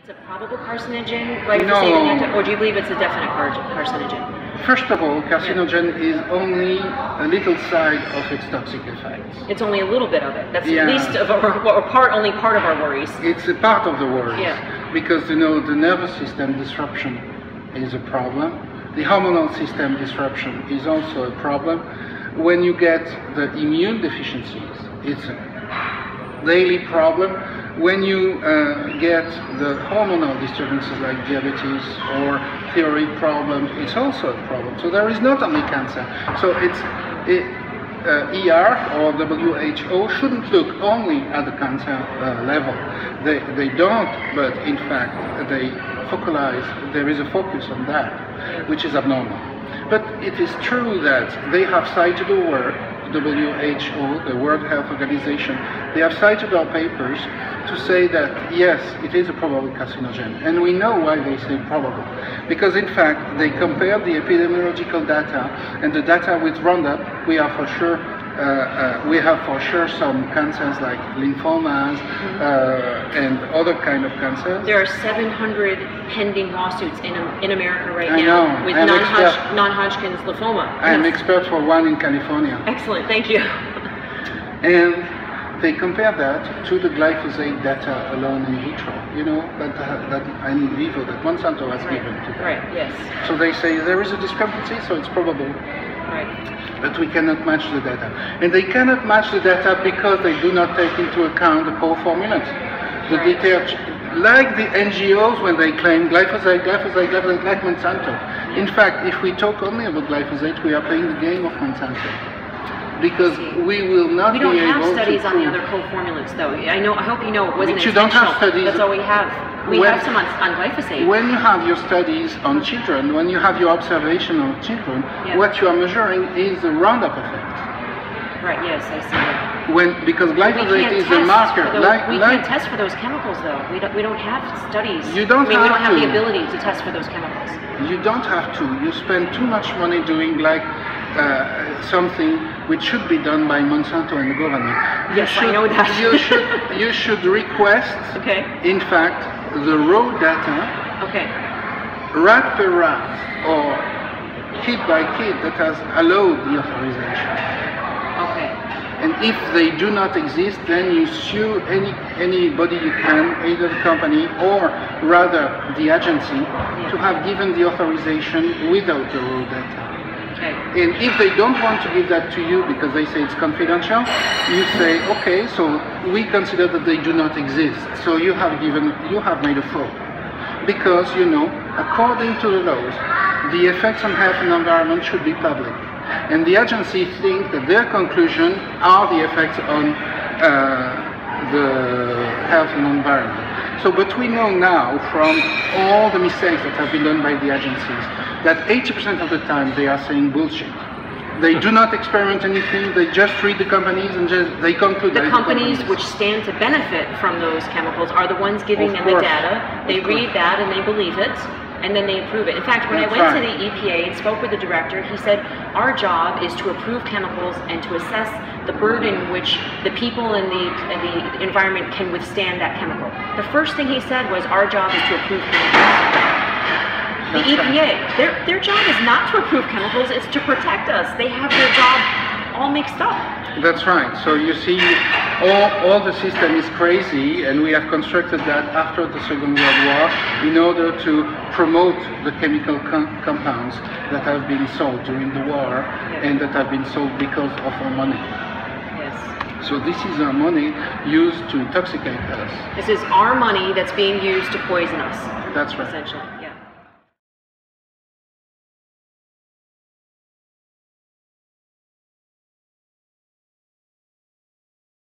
It's a probable carcinogen, glyphosate, or do you believe it's a definite carcinogen? First of all, carcinogen is only a little side of its toxic effects. It's only a little bit of it. That's at least of only part of our worries. It's a part of the worries. Yeah. Because, you know, the nervous system disruption is a problem. The hormonal system disruption is also a problem. When you get the immune deficiencies, it's a daily problem. When you get the hormonal disturbances like diabetes or thyroid problems, it's also a problem. So there is not only cancer. So ER or WHO shouldn't look only at the cancer level. They don't, but in fact they focalize. There is a focus on that, which is abnormal. But it is true that they have cited our work, WHO, the World Health Organization, they have cited our papers to say that yes, it is a probable carcinogen. And we know why they say probable. Because in fact, they compare the epidemiological data and the data with Roundup. We have for sure some cancers like lymphomas and other kind of cancers. There are 700 pending lawsuits in America right now with non-Hodgkin's lymphoma. I am expert for one in California. Excellent, thank you. And they compare that to the glyphosate data alone in vitro, you know, that in vivo that Monsanto has given to them. Right, yes. So they say there is a discrepancy, so it's probable. Right. But we cannot match the data. And they cannot match the data because they do not take into account the co-formulants. The details, like the NGOs when they claim glyphosate, like Monsanto. In fact, if we talk only about glyphosate, we are playing the game of Monsanto. Because we will not be able to... We don't have studies on the other co-formulants, though. I hope you know it wasn't intentional. You don't have studies. That's all we have. We have some on glyphosate. When you have your studies on children, when you have your observation of children, what you are measuring is the Roundup effect. Right, yes, I see that. Because glyphosate is a marker. We can't test for those chemicals, though. We don't have studies. We don't have the ability to test for those chemicals. You don't have to. You spend too much money doing something which should be done by Monsanto and the government. Yes, I know that. you should request, in fact, the raw data, rat per rat, or kid by kid that has allowed the authorization. And if they do not exist, then you sue anybody you can, either the company or rather the agency, to have given the authorization without the raw data. And if they don't want to give that to you because they say it's confidential, you say, okay, so we consider that they do not exist. So you have made a fraud. Because, you know, according to the laws, the effects on health and environment should be public. And the agency think that their conclusion are the effects on the health and environment. So, but we know now from all the mistakes that have been done by the agencies that 80% of the time they are saying bullshit. They do not experiment anything, they just read the companies and they conclude that the companies which stand to benefit from those chemicals are the ones giving them the data. They read that and they believe it, and then they approve it. In fact, when I went to the EPA and spoke with the director, he said, our job is to approve chemicals and to assess the burden which the people and the environment can withstand that chemical. The first thing he said was, our job is to approve chemicals. The EPA, their job is not to approve chemicals, it's to protect us. They have their job all mixed up. That's right. So you see, all the system is crazy, and we have constructed that after the Second World War in order to promote the chemical compounds that have been sold during the war and that have been sold because of our money. So this is our money used to intoxicate us. This is our money that's being used to poison us. That's right. Essentially.